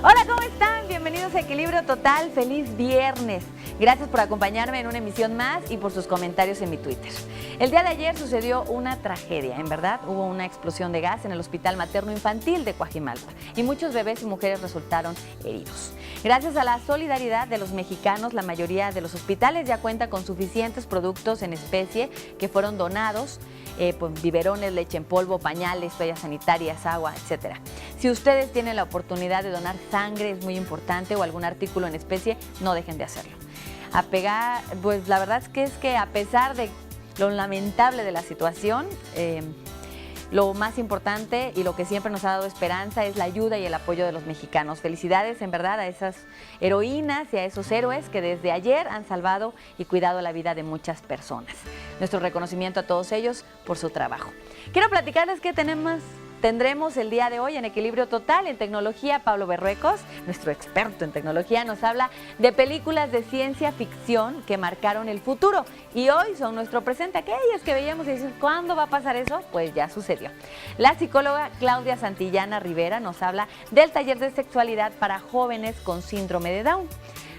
Hola, ¿cómo están? Bienvenidos a Equilibrio Total. Feliz viernes. Gracias por acompañarme en una emisión más y por sus comentarios en mi Twitter. El día de ayer sucedió una tragedia, en verdad. Hubo una explosión de gas en el Hospital Materno Infantil de Coajimalpa y muchos bebés y mujeres resultaron heridos. Gracias a la solidaridad de los mexicanos, la mayoría de los hospitales ya cuenta con suficientes productos en especie que fueron donados, pues, biberones, leche en polvo, pañales, toallas sanitarias, agua, etc. Si ustedes tienen la oportunidad de donar sangre, es muy importante, o algún artículo en especie, no dejen de hacerlo. Pues la verdad es que a pesar de lo lamentable de la situación, lo más importante y lo que siempre nos ha dado esperanza es la ayuda y el apoyo de los mexicanos. Felicidades en verdad a esas heroínas y a esos héroes que desde ayer han salvado y cuidado la vida de muchas personas. Nuestro reconocimiento a todos ellos por su trabajo. Quiero platicarles que tendremos el día de hoy en Equilibrio Total en tecnología. Pablo Berruecos, nuestro experto en tecnología, nos habla de películas de ciencia ficción que marcaron el futuro y hoy son nuestro presente. Aquellas que veíamos y decimos, ¿cuándo va a pasar eso? Pues ya sucedió. La psicóloga Claudia Santillana Rivera nos habla del taller de sexualidad para jóvenes con síndrome de Down.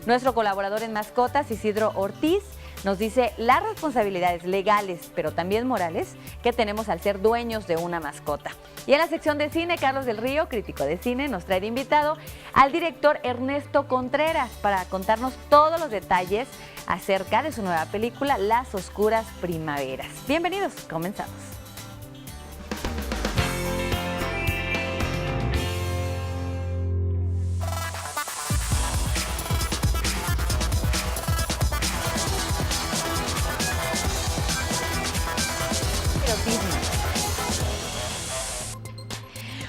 Nuestro colaborador en mascotas, Isidro Ortiz, nos dice las responsabilidades legales, pero también morales, que tenemos al ser dueños de una mascota. Y en la sección de cine, Carlos del Río, crítico de cine, nos trae de invitado al director Ernesto Contreras para contarnos todos los detalles acerca de su nueva película, Las Oscuras Primaveras. Bienvenidos, comenzamos.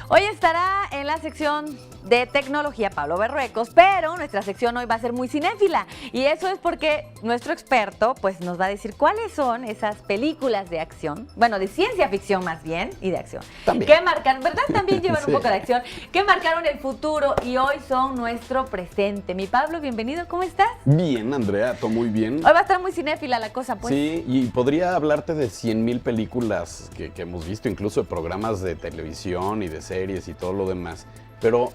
Hoy estará en la sección de tecnología Pablo Berruecos, pero nuestra sección hoy va a ser muy cinéfila y eso es porque nuestro experto pues nos va a decir cuáles son esas películas de acción, bueno, de ciencia ficción más bien y de acción, también. Que marcan, ¿verdad? También llevan Sí. un poco de acción, que marcaron el futuro y hoy son nuestro presente. Mi Pablo, bienvenido, ¿cómo estás? Bien, Andrea, todo muy bien. Hoy va a estar muy cinéfila la cosa, pues. Sí, y podría hablarte de 100,000 películas que hemos visto, incluso de programas de televisión y de series y todo lo demás, pero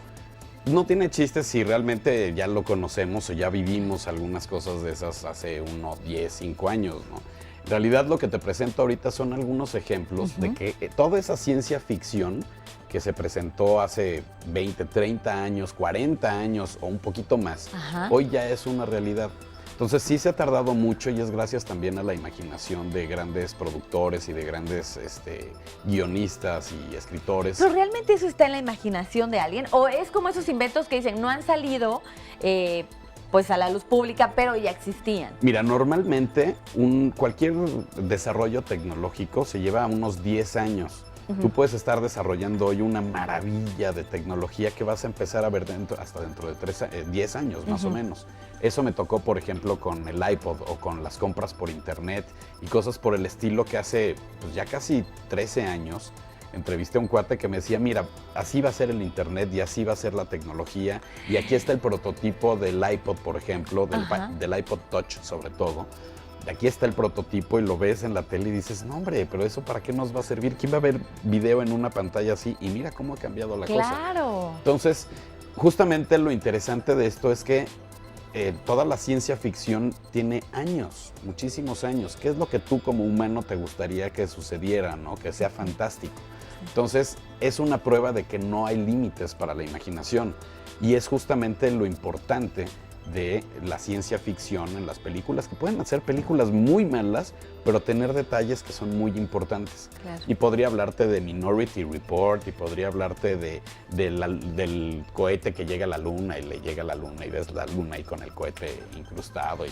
no tiene chiste si realmente ya lo conocemos o ya vivimos algunas cosas de esas hace unos 10, 5 años, ¿no? En realidad lo que te presento ahorita son algunos ejemplos de que toda esa ciencia ficción que se presentó hace 20, 30 años, 40 años o un poquito más, hoy ya es una realidad. Entonces sí se ha tardado mucho y es gracias también a la imaginación de grandes productores y de grandes guionistas y escritores. ¿Pero realmente eso está en la imaginación de alguien? ¿O es como esos inventos que dicen no han salido pues a la luz pública, pero ya existían? Mira, normalmente cualquier desarrollo tecnológico se lleva unos 10 años. Tú puedes estar desarrollando hoy una maravilla de tecnología que vas a empezar a ver hasta dentro de 10 años más o menos. Eso me tocó, por ejemplo, con el iPod o con las compras por internet y cosas por el estilo que hace pues, ya casi 13 años entrevisté a un cuate que me decía, mira, así va a ser el internet y así va a ser la tecnología y aquí está el prototipo del iPod, por ejemplo, del iPod Touch sobre todo. Aquí está el prototipo y lo ves en la tele y dices, no hombre, pero ¿eso para qué nos va a servir? ¿Quién va a ver video en una pantalla así? Y mira cómo ha cambiado la cosa. ¡Claro! Entonces, justamente lo interesante de esto es que toda la ciencia ficción tiene años, muchísimos años. ¿Qué es lo que tú como humano te gustaría que sucediera, ¿no? Que sea fantástico? Entonces, es una prueba de que no hay límites para la imaginación y es justamente lo importante de la ciencia ficción en las películas, que pueden hacer películas muy malas, pero tener detalles que son muy importantes. Claro. Y podría hablarte de Minority Report, y podría hablarte del cohete que llega a la luna y le llega a la luna y ves la luna ahí con el cohete incrustado, y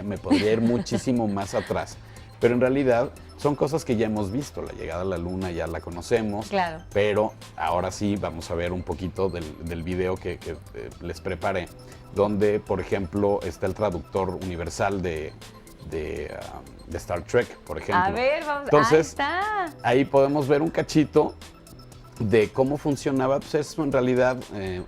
me podría ir muchísimo más atrás. Pero en realidad son cosas que ya hemos visto. La llegada a la luna ya la conocemos, claro. Pero ahora sí vamos a ver un poquito del video que les preparé, donde, por ejemplo, está el traductor universal de Star Trek, por ejemplo. A ver, vamos. Entonces, ahí está. Ahí podemos ver un cachito de cómo funcionaba. Pues es en realidad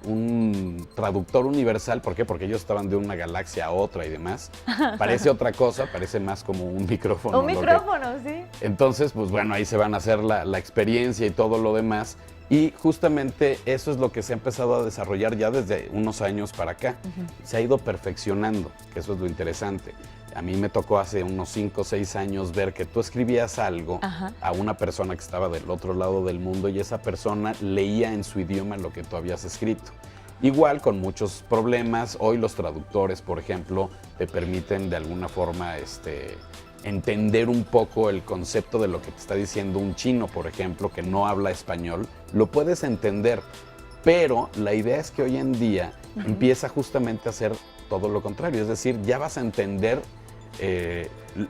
un traductor universal. ¿Por qué? Porque ellos estaban de una galaxia a otra y demás. Parece otra cosa, parece más como un micrófono. Un micrófono, sí. Entonces, pues bueno, ahí se van a hacer la experiencia y todo lo demás. Y justamente eso es lo que se ha empezado a desarrollar ya desde unos años para acá. Se ha ido perfeccionando, que eso es lo interesante. A mí me tocó hace unos 5 o 6 años ver que tú escribías algo a una persona que estaba del otro lado del mundo y esa persona leía en su idioma lo que tú habías escrito. Igual con muchos problemas, hoy los traductores, por ejemplo, te permiten de alguna forma entender un poco el concepto de lo que te está diciendo un chino, por ejemplo, que no habla español, lo puedes entender, pero la idea es que hoy en día empieza justamente a hacer todo lo contrario, es decir, ya vas a entender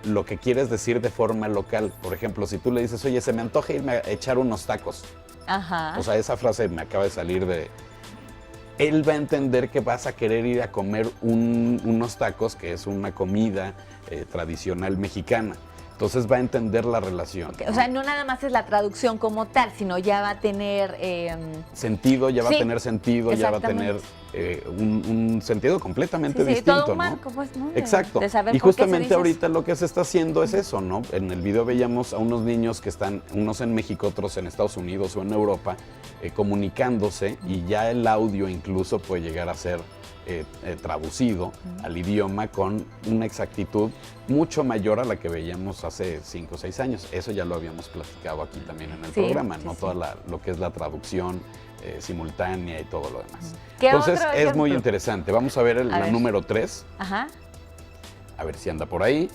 lo que quieres decir de forma local. Por ejemplo, si tú le dices, oye, se me antoja irme a echar unos tacos, o sea, esa frase me acaba de salir de... Él va a entender que vas a querer ir a comer unos tacos, que es una comida tradicional mexicana. Entonces va a entender la relación. Okay. ¿No? O sea, no nada más es la traducción como tal, sino ya va a tener... sentido, ya va a tener sentido, ya va a tener un sentido completamente distinto, todo un ¿no? marco, pues, ¿no? Exacto. De saber y por qué justamente se ahorita lo que se está haciendo es eso, ¿no? En el video veíamos a unos niños que están, unos en México, otros en Estados Unidos o en Europa, comunicándose, y ya el audio incluso puede llegar a ser traducido al idioma con una exactitud mucho mayor a la que veíamos hace 5 o 6 años. Eso ya lo habíamos platicado aquí también en el programa, ¿no? Toda lo que es la traducción simultánea y todo lo demás. Entonces es muy interesante. Vamos a ver la número 3. A ver si anda por ahí.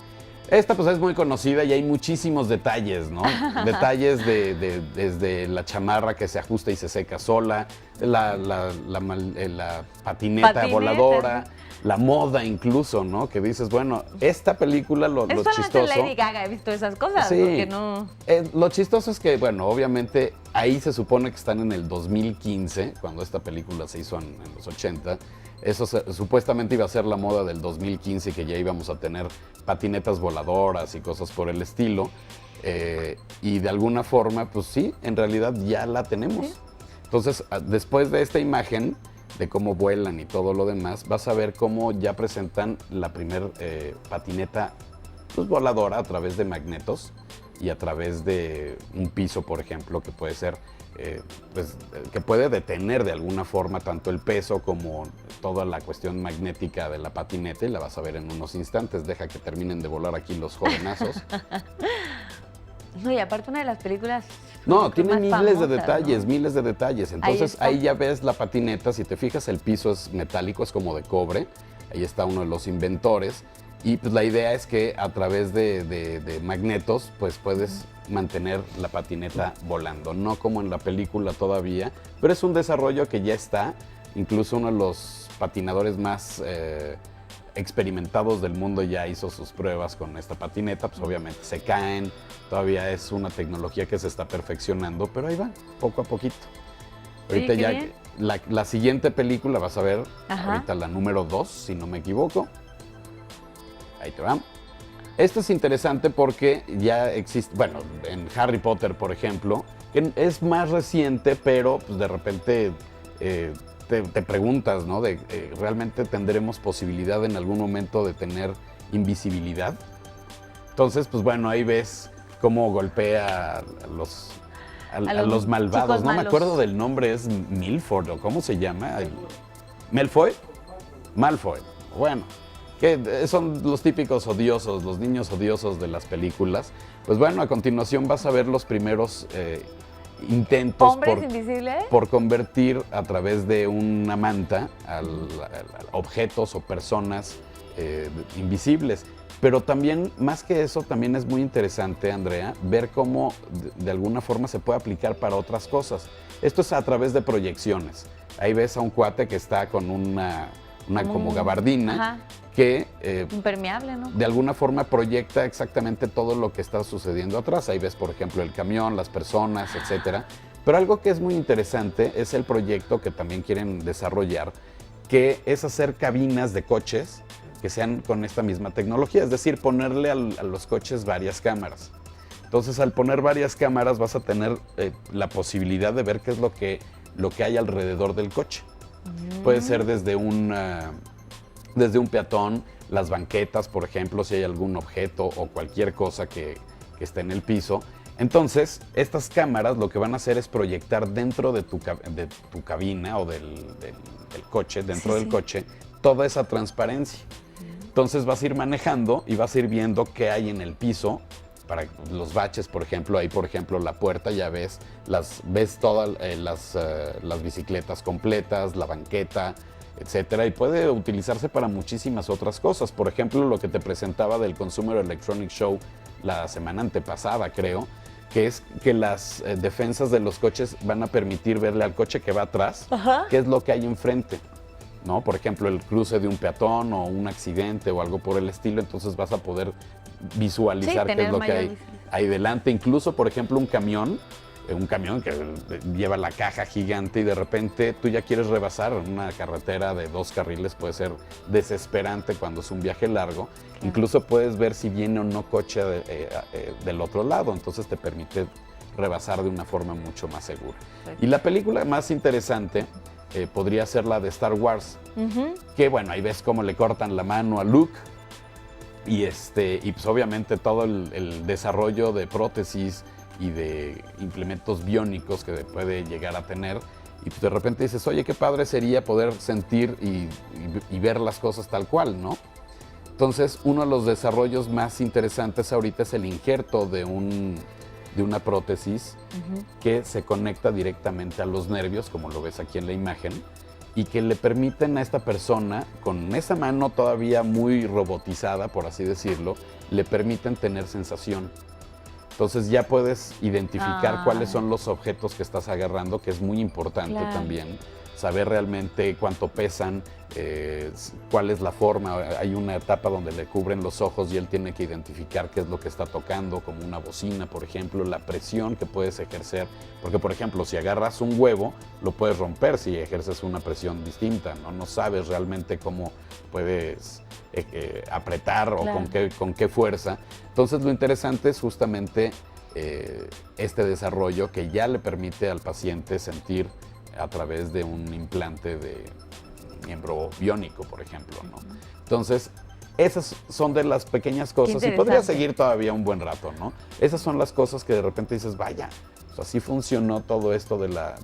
Esta pues es muy conocida y hay muchísimos detalles, ¿no? Detalles desde la chamarra que se ajusta y se seca sola, la patineta voladora, la moda incluso, ¿no? Que dices, bueno, esta película, lo chistoso... Es Lady Gaga, he visto esas cosas, sí, ¿no? Que no... Lo chistoso es que, bueno, obviamente ahí se supone que están en el 2015, cuando esta película se hizo en los 80. Eso supuestamente iba a ser la moda del 2015, que ya íbamos a tener patinetas voladoras y cosas por el estilo. Y de alguna forma, pues sí, en realidad ya la tenemos. ¿Sí? Entonces, después de esta imagen de cómo vuelan y todo lo demás, vas a ver cómo ya presentan la primer patineta pues, voladora a través de magnetos y a través de un piso, por ejemplo, que puede ser... pues, que puede detener de alguna forma tanto el peso como toda la cuestión magnética de la patineta, y la vas a ver en unos instantes. Deja que terminen de volar aquí los jovenazos. No, y aparte una de las películas... No, tiene miles de detalles, ¿no? miles de detalles. Entonces ahí ya ves la patineta, si te fijas el piso es metálico, es como de cobre. Ahí está uno de los inventores. Y pues la idea es que a través de magnetos pues puedes mantener la patineta volando. No como en la película todavía, pero es un desarrollo que ya está. Incluso uno de los patinadores más experimentados del mundo ya hizo sus pruebas con esta patineta. Pues obviamente se caen, todavía es una tecnología que se está perfeccionando, pero ahí va, poco a poquito. Ahorita ya la siguiente película vas a ver, ahorita la número 2, si no me equivoco. Ahí te va. Esto es interesante porque ya existe, bueno, en Harry Potter, por ejemplo, que es más reciente, pero pues de repente te preguntas, ¿no? ¿Realmente tendremos posibilidad en algún momento de tener invisibilidad? Entonces, pues bueno, ahí ves cómo golpea a los malvados. No me acuerdo del nombre, es Milford, ¿o cómo se llama? ¿Malfoy? Malfoy. Bueno. Que son los típicos odiosos, los niños odiosos de las películas. Pues bueno, a continuación vas a ver los primeros intentos por convertir a través de una manta a objetos o personas invisibles. Pero también, más que eso, también es muy interesante, Andrea, ver cómo de alguna forma se puede aplicar para otras cosas. Esto es a través de proyecciones. Ahí ves a un cuate que está con una como gabardina, que impermeable, ¿no? De alguna forma proyecta exactamente todo lo que está sucediendo atrás. Ahí ves, por ejemplo, el camión, las personas, etcétera. Pero algo que es muy interesante es el proyecto que también quieren desarrollar, que es hacer cabinas de coches que sean con esta misma tecnología, es decir, ponerle a los coches varias cámaras. Entonces, al poner varias cámaras vas a tener la posibilidad de ver qué es lo que hay alrededor del coche. Puede ser desde un peatón, las banquetas, por ejemplo, si hay algún objeto o cualquier cosa que esté en el piso. Entonces, estas cámaras lo que van a hacer es proyectar dentro de tu cabina o del coche, dentro del coche, toda esa transparencia. Entonces vas a ir manejando y vas a ir viendo qué hay en el piso, para los baches, por ejemplo, ahí por ejemplo la puerta, ya ves todas las bicicletas completas, la banqueta, etcétera, y puede utilizarse para muchísimas otras cosas. Por ejemplo, lo que te presentaba del Consumer Electronics Show la semana antepasada, creo, que es que las defensas de los coches van a permitir verle al coche que va atrás qué es lo que hay enfrente, ¿no? Por ejemplo, el cruce de un peatón o un accidente o algo por el estilo, entonces vas a poder visualizar qué es lo que hay ahí delante. Incluso, por ejemplo, un camión que lleva la caja gigante y de repente tú ya quieres rebasar una carretera de 2 carriles, puede ser desesperante cuando es un viaje largo. Claro. Incluso puedes ver si viene o no coche del otro lado, entonces te permite rebasar de una forma mucho más segura. Perfecto. Y la película más interesante podría ser la de Star Wars, que bueno, ahí ves cómo le cortan la mano a Luke y pues obviamente todo el desarrollo de prótesis y de implementos biónicos que puede llegar a tener, y pues de repente dices, oye, qué padre sería poder sentir y ver las cosas tal cual, ¿no? Entonces, uno de los desarrollos más interesantes ahorita es el injerto de una prótesis que se conecta directamente a los nervios, como lo ves aquí en la imagen, y que le permiten a esta persona, con esa mano todavía muy robotizada, por así decirlo, le permiten tener sensación. Entonces ya puedes identificar cuáles son los objetos que estás agarrando, que es muy importante también. Saber realmente cuánto pesan, cuál es la forma. Hay una etapa donde le cubren los ojos y él tiene que identificar qué es lo que está tocando, como una bocina, por ejemplo, la presión que puedes ejercer. Porque, por ejemplo, si agarras un huevo, lo puedes romper si ejerces una presión distinta, ¿no? No sabes realmente cómo puedes apretar o con qué fuerza. Entonces, lo interesante es justamente este desarrollo que ya le permite al paciente sentir a través de un implante de miembro biónico, por ejemplo, ¿no? Entonces, esas son de las pequeñas cosas y podría seguir todavía un buen rato, ¿no? Esas son las cosas que de repente dices, vaya, pues así funcionó todo esto de la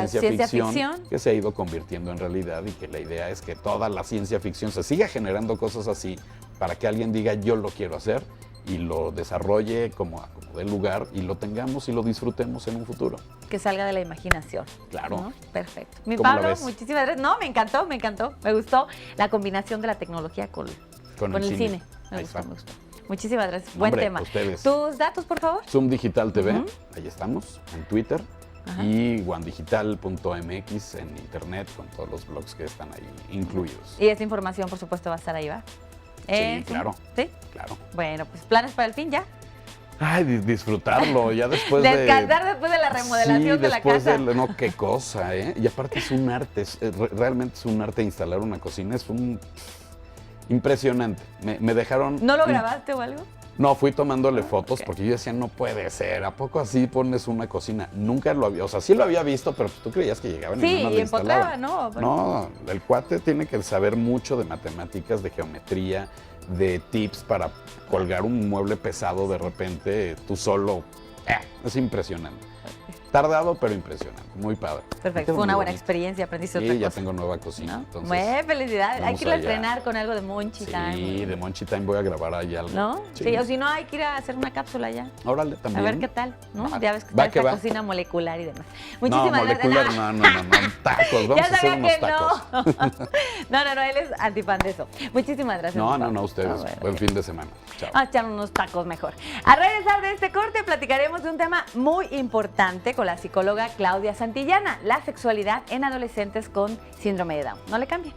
ciencia ficción, que se ha ido convirtiendo en realidad, y que la idea es que toda la ciencia ficción se siga generando cosas así para que alguien diga, yo lo quiero hacer, y lo desarrolle como dé lugar y lo tengamos y lo disfrutemos en un futuro. Que salga de la imaginación. Claro. ¿No? Perfecto. Mi Pablo, muchísimas gracias. No, me encantó. Me gustó la combinación de la tecnología con el cine. Me gustó. Muchísimas gracias. Buen tema. Ustedes. ¿Tus datos, por favor? Zoom Digital TV, ahí estamos, en Twitter. Y onedigital.mx en internet, con todos los blogs que están ahí incluidos. Y esa información, por supuesto, va a estar ahí, ¿va? Sí, claro. ¿Sí? Claro. Bueno, pues planes para el fin ya. Ay, disfrutarlo, ya después Descansar después de la remodelación de la casa. No, qué cosa, ¿eh? Y aparte es un arte, realmente es un arte instalar una cocina, es impresionante. Me dejaron... ¿No lo grabaste o algo? No, fui tomándole fotos porque yo decía, no puede ser, ¿a poco así pones una cocina? Nunca lo había, o sea, sí lo había visto, pero tú creías que llegaban y no lo instalaban. ¿no? No, el cuate tiene que saber mucho de matemáticas, de geometría, de tips para colgar un mueble pesado de repente, tú solo. Es impresionante. Tardado, pero impresionante. Muy padre. Perfecto. Fue una buena experiencia. Aprendiste otra cosa. Ya tengo nueva cocina. ¿No? Entonces, bueno, felicidades. Hay que ir a estrenar con algo de Monchi Time. Sí, de Monchi Time voy a grabar ahí algo. ¿No? Sí, o si no, hay que ir a hacer una cápsula ya. Órale, también. A ver qué tal, ¿no? Ya ves que va está que esta cocina molecular y demás. Muchísimas gracias. Molecular, no. Tacos, vamos a hacer unos tacos. No, él es antifan de eso. Muchísimas gracias. No, ustedes. Buen fin de semana. Chao. Vamos a echar unos tacos mejor. Al regresar de este corte, platicaremos de un tema muy importante con la psicóloga Claudia Santillana, la sexualidad en adolescentes con síndrome de Down. No le cambien.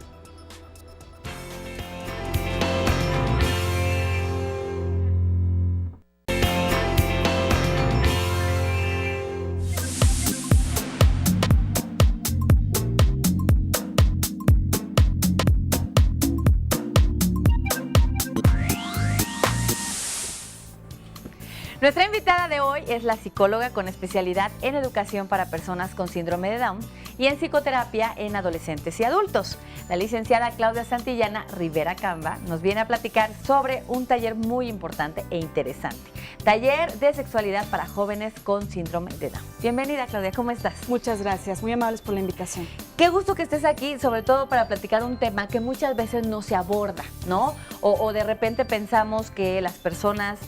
Nuestra invitada de hoy es la psicóloga con especialidad en educación para personas con síndrome de Down y en psicoterapia en adolescentes y adultos. La licenciada Claudia Santillana Rivera Camba nos viene a platicar sobre un taller muy importante e interesante. Taller de sexualidad para jóvenes con síndrome de Down. Bienvenida, Claudia, ¿cómo estás? Muchas gracias, muy amables por la invitación. Qué gusto que estés aquí, sobre todo para platicar un tema que muchas veces no se aborda, ¿no? O de repente pensamos que las personas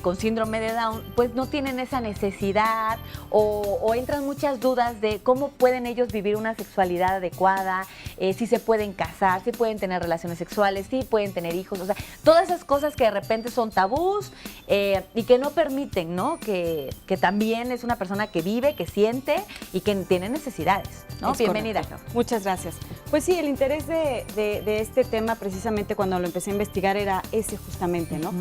con síndrome de Down pues no tienen esa necesidad o entran muchas dudas de cómo pueden ellos vivir una sexualidad adecuada, si se pueden casar, si pueden tener relaciones sexuales, si pueden tener hijos, o sea, todas esas cosas que de repente son tabús y que no permiten, ¿no? Que también es una persona que vive, que siente y que tiene necesidades, ¿no? Es Bienvenida. correcto. Muchas gracias. Pues sí, el interés de este tema precisamente cuando lo empecé a investigar era ese justamente, ¿no?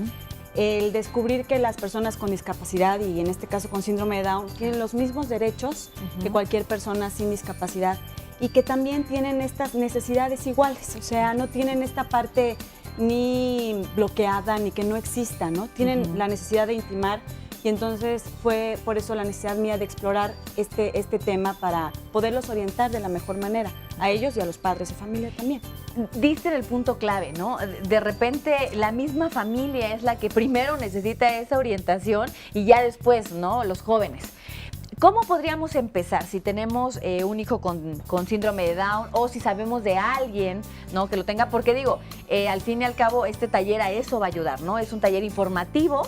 El descubrir que las personas con discapacidad y en este caso con síndrome de Down tienen los mismos derechos que cualquier persona sin discapacidad y que también tienen estas necesidades iguales, o sea, no tienen esta parte ni bloqueada ni que no exista, ¿no? Tienen la necesidad de intimar. Y entonces fue por eso la necesidad mía de explorar este tema para poderlos orientar de la mejor manera, a ellos y a los padres de familia también. Diste en el punto clave, ¿no? De repente la misma familia es la que primero necesita esa orientación y ya después, ¿no? Los jóvenes. ¿Cómo podríamos empezar si tenemos un hijo con síndrome de Down o si sabemos de alguien, ¿no? Que lo tenga? Porque digo, al fin y al cabo este taller a eso va a ayudar, ¿no? Es un taller informativo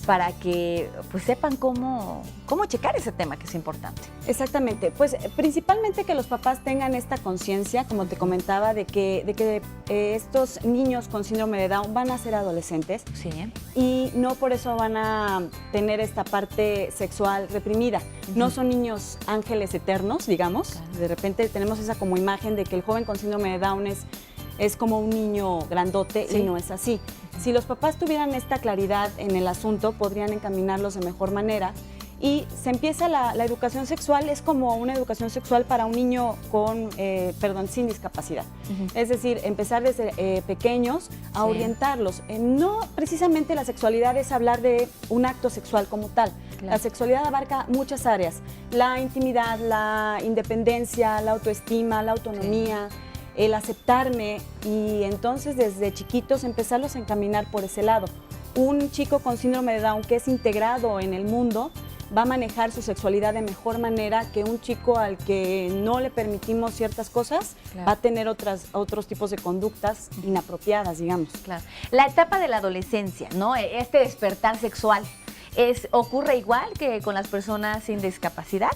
para que pues sepan cómo checar ese tema que es importante. Exactamente, pues principalmente que los papás tengan esta conciencia, como te comentaba, de que estos niños con síndrome de Down van a ser adolescentes Sí. y no por eso van a tener esta parte sexual reprimida. No son niños ángeles eternos, digamos. Claro. De repente tenemos esa como imagen de que el joven con síndrome de Down es como un niño grandote y no es así. Si los papás tuvieran esta claridad en el asunto, podrían encaminarlos de mejor manera y se empieza la educación sexual, es como una educación sexual para un niño sin discapacidad. Es decir, empezar desde pequeños a orientarlos. No precisamente la sexualidad es hablar de un acto sexual como tal. Claro. La sexualidad abarca muchas áreas, la intimidad, la independencia, la autoestima, la autonomía, el aceptarme y entonces desde chiquitos empezarlos a encaminar por ese lado. Un chico con síndrome de Down que es integrado en el mundo va a manejar su sexualidad de mejor manera que un chico al que no le permitimos ciertas cosas, va a tener otros tipos de conductas inapropiadas, digamos. Claro. La etapa de la adolescencia, ¿no? Este despertar sexual, ¿ocurre igual que con las personas sin discapacidad?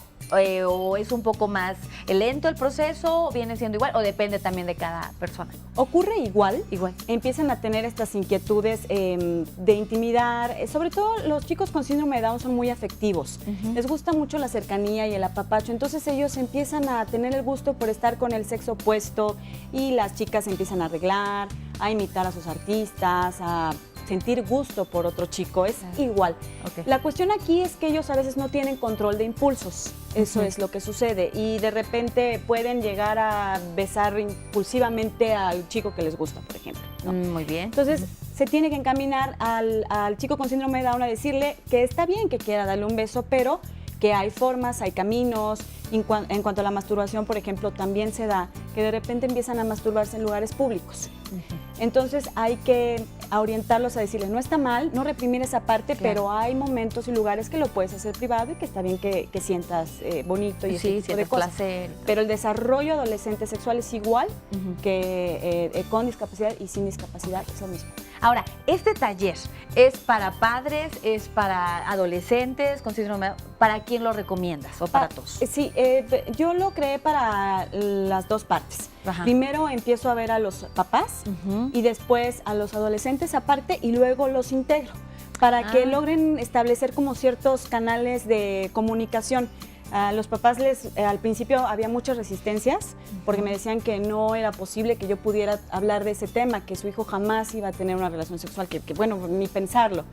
¿O es un poco más lento el proceso? ¿Viene siendo igual? ¿O depende también de cada persona? Ocurre igual. Empiezan a tener estas inquietudes de intimidar. Sobre todo los chicos con síndrome de Down son muy afectivos. Les gusta mucho la cercanía y el apapacho. Entonces ellos empiezan a tener el gusto por estar con el sexo opuesto y las chicas empiezan a arreglar, a imitar a sus artistas, a sentir gusto por otro chico, es igual. La cuestión aquí es que ellos a veces no tienen control de impulsos, eso es lo que sucede, y de repente pueden llegar a besar impulsivamente al chico que les gusta, por ejemplo, ¿no? Muy bien. Entonces, se tiene que encaminar al chico con síndrome de Down a decirle que está bien que quiera darle un beso, pero que hay formas, hay caminos. En cuanto a la masturbación, por ejemplo, también se da que de repente empiezan a masturbarse en lugares públicos. Entonces hay que orientarlos a decirles, no está mal, no reprimir esa parte, pero hay momentos y lugares que lo puedes hacer privado y que está bien que sientas bonito y ese tipo de cosas. Placer. Pero el desarrollo adolescente sexual es igual que con discapacidad y sin discapacidad, es lo mismo. Ahora, este taller es para padres, es para adolescentes con síndrome de Down. ¿Para quién lo recomiendas o para todos? Sí, yo lo creé para las dos partes. Primero empiezo a ver a los papás y después a los adolescentes aparte y luego los integro para que logren establecer como ciertos canales de comunicación. A los papás al principio había muchas resistencias porque me decían que no era posible que yo pudiera hablar de ese tema, que su hijo jamás iba a tener una relación sexual, que bueno, ni pensarlo.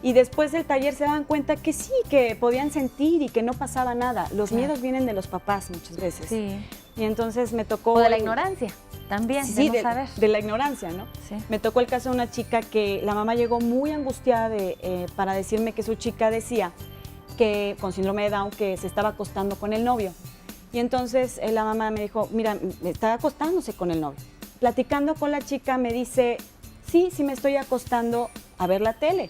Y después del taller se daban cuenta que sí, que podían sentir y que no pasaba nada. Los miedos vienen de los papás muchas veces. Sí. Y entonces me tocó... O de la ignorancia también, sí, de no saber. De la ignorancia, ¿no? Sí. Me tocó el caso de una chica que la mamá llegó muy angustiada para decirme que su chica decía que con síndrome de Down que se estaba acostando con el novio. Y entonces la mamá me dijo, mira, está acostándose con el novio. Platicando con la chica me dice, sí me estoy acostando a ver la tele.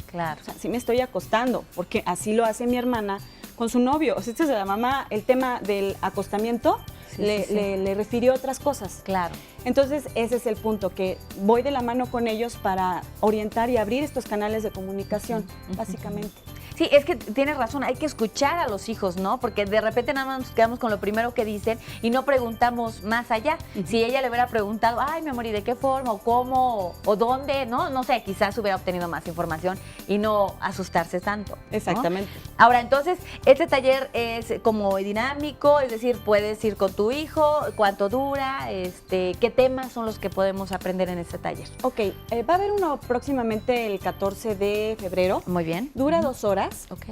Claro. O sea, sí me estoy acostando, porque así lo hace mi hermana con su novio. O sea, la mamá, el tema del acostamiento, le refirió otras cosas. Claro. Entonces, ese es el punto, que voy de la mano con ellos para orientar y abrir estos canales de comunicación, básicamente. Sí, es que tienes razón, hay que escuchar a los hijos, ¿no? Porque de repente nada más nos quedamos con lo primero que dicen y no preguntamos más allá. Si ella le hubiera preguntado, ay, mi amor, ¿y de qué forma, o cómo, o dónde? No sé, quizás hubiera obtenido más información y no asustarse tanto, ¿no? Exactamente. Ahora, entonces, este taller es como dinámico, es decir, puedes ir con tu hijo, ¿cuánto dura? ¿Qué temas son los que podemos aprender en este taller? Ok, va a haber uno próximamente el 14 de febrero. Muy bien. Dura 2 horas. Ok.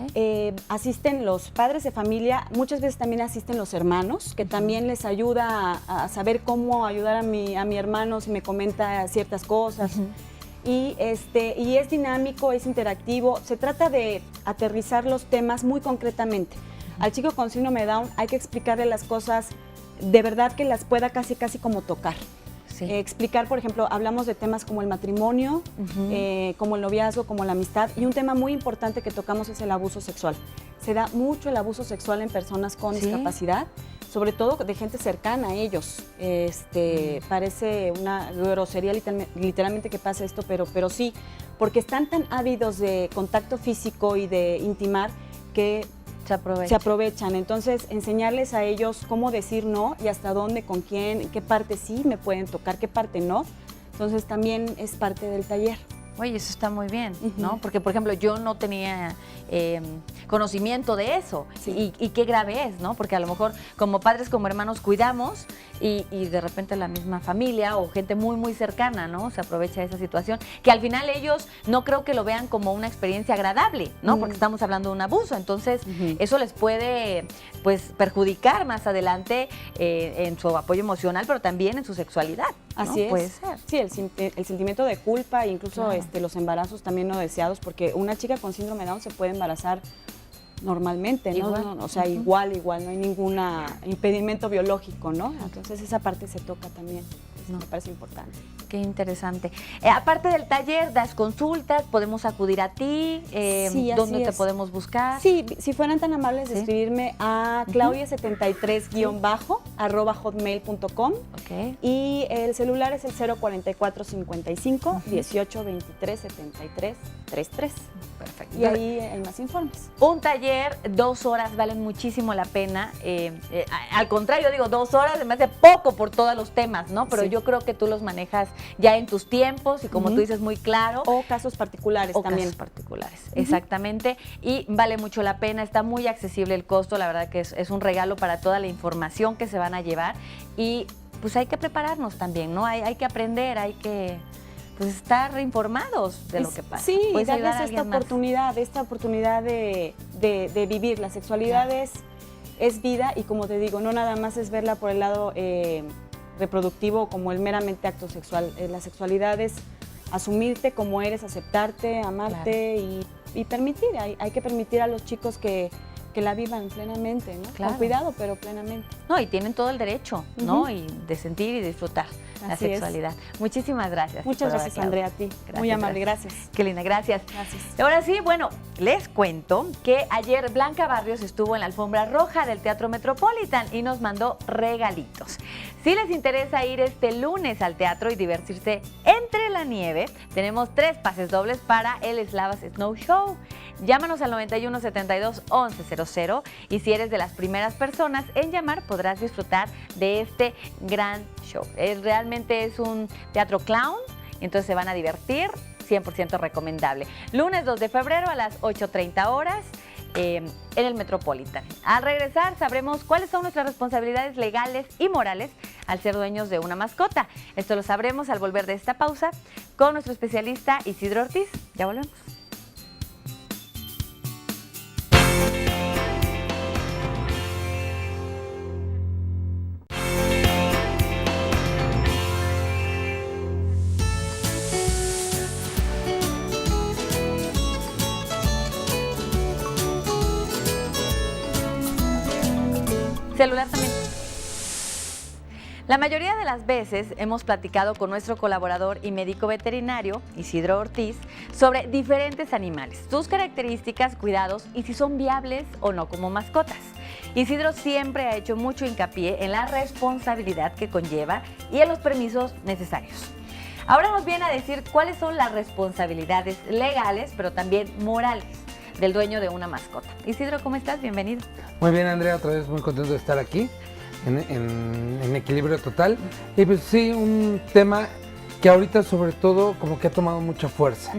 Asisten los padres de familia, muchas veces también asisten los hermanos, que también les ayuda a saber cómo ayudar a mi hermano si me comenta ciertas cosas. Y es dinámico, es interactivo. Se trata de aterrizar los temas muy concretamente. Al chico con síndrome de Down hay que explicarle las cosas de verdad que las pueda casi como tocar. Sí. Explicar, por ejemplo, hablamos de temas como el matrimonio, como el noviazgo, como la amistad, y un tema muy importante que tocamos es el abuso sexual. Se da mucho el abuso sexual en personas con discapacidad, sobre todo de gente cercana a ellos. Parece una grosería literalmente que pasa esto, pero sí, porque están tan ávidos de contacto físico y de intimar que se aprovechan. Entonces, enseñarles a ellos cómo decir no y hasta dónde, con quién, qué parte sí me pueden tocar, qué parte no. Entonces, también es parte del taller. Oye, eso está muy bien, ¿no? Porque, por ejemplo, yo no tenía conocimiento de eso. Sí. Y qué grave es, ¿no? Porque a lo mejor como padres, como hermanos, cuidamos y de repente la misma familia o gente muy cercana, ¿no? Se aprovecha de esa situación, que al final ellos no creo que lo vean como una experiencia agradable, ¿no? Porque estamos hablando de un abuso. Entonces, eso les puede, pues, perjudicar más adelante en su apoyo emocional, pero también en su sexualidad, ¿no? Así es. Puede ser. Sí, el sentimiento de culpa, incluso Claro. los embarazos también no deseados, porque una chica con síndrome de Down se puede embarazar normalmente, ¿no? Igual. O sea, igual, no hay ningún impedimento biológico, ¿no? Entonces esa parte se toca también, me parece importante. Qué interesante. Aparte del taller, das consultas, podemos acudir a ti, Sí, así ¿dónde te es. podemos buscar? Sí, si fueran tan amables de escribirme a claudia73-hotmail.com Ok. y el celular es el 04455 18 23 73 33. Perfecto. Y ahí hay más informes. Un taller, 2 horas, valen muchísimo la pena. Al contrario, digo, 2 horas se me hace poco por todos los temas, ¿no? Pero Sí. yo creo que tú los manejas ya en tus tiempos y como tú dices, muy claro. O casos particulares O también. casos particulares, exactamente. Y vale mucho la pena, está muy accesible el costo, la verdad que es un regalo para toda la información que se van a llevar. Y pues hay que prepararnos también, ¿no? Hay que aprender, hay que pues estar informados de lo que pasa. Sí, Puedes ayudar darles a esta alguien más. oportunidad de vivir. La sexualidad es vida y, como te digo, no nada más es verla por el lado reproductivo como el meramente acto sexual. La sexualidad es asumirte como eres, aceptarte, amarte y permitir. Hay que permitir a los chicos que la vivan plenamente, ¿no? Claro. Con cuidado, pero plenamente. No, y tienen todo el derecho, ¿no? Y de sentir y disfrutar la Así es. sexualidad. Muchísimas gracias. Muchas doctora gracias, Claudia. Andrea, a ti. Muy amable, gracias. Qué linda, gracias. Gracias. Ahora sí, bueno, les cuento que ayer Blanca Barrios estuvo en la alfombra roja del Teatro Metropolitan y nos mandó regalitos. Si les interesa ir este lunes al teatro y divertirse entre la nieve, tenemos 3 pases dobles para el Eslavas Snow Show. Llámanos al 91 72 11 00 y si eres de las primeras personas en llamar podrás disfrutar de este gran show. Realmente es un teatro clown, entonces se van a divertir, 100% recomendable. Lunes 2 de febrero a las 8:30 horas. En el Metropolitan. Al regresar sabremos cuáles son nuestras responsabilidades legales y morales al ser dueños de una mascota. Esto lo sabremos al volver de esta pausa con nuestro especialista Isidro Ortiz. Ya volvemos. celular también. La mayoría de las veces hemos platicado con nuestro colaborador y médico veterinario, Isidro Ortiz, sobre diferentes animales, sus características, cuidados y si son viables o no como mascotas. Isidro siempre ha hecho mucho hincapié en la responsabilidad que conlleva y en los permisos necesarios. Ahora nos viene a decir cuáles son las responsabilidades legales, pero también morales del dueño de una mascota. Isidro, ¿cómo estás? Bienvenido. Muy bien, Andrea, otra vez muy contento de estar aquí en Equilibrio Total. Y pues sí, un tema que ahorita sobre todo como que ha tomado mucha fuerza.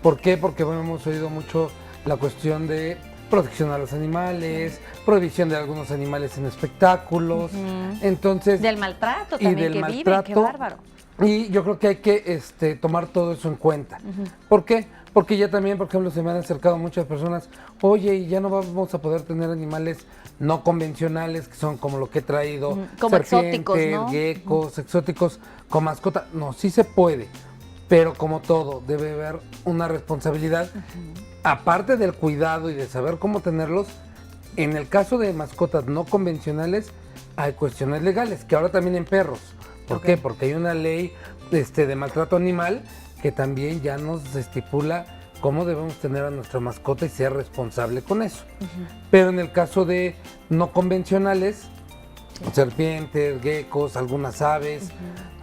¿Por qué? Porque bueno, hemos oído mucho la cuestión de protección a los animales, prohibición de algunos animales en espectáculos, entonces... Del maltrato también que viven, qué bárbaro. Y yo creo que hay que tomar todo eso en cuenta. ¿Por qué? Porque ya también, por ejemplo, se me han acercado muchas personas, oye, y ya no vamos a poder tener animales no convencionales, que son como lo que he traído, como exóticos, ¿no? Geckos, exóticos con mascota. No, sí se puede, pero como todo, debe haber una responsabilidad, aparte del cuidado y de saber cómo tenerlos. En el caso de mascotas no convencionales, hay cuestiones legales, que ahora también en perros. ¿Por qué? Porque hay una ley de maltrato animal que también ya nos estipula cómo debemos tener a nuestra mascota y ser responsable con eso. Pero en el caso de no convencionales, serpientes, geckos, algunas aves,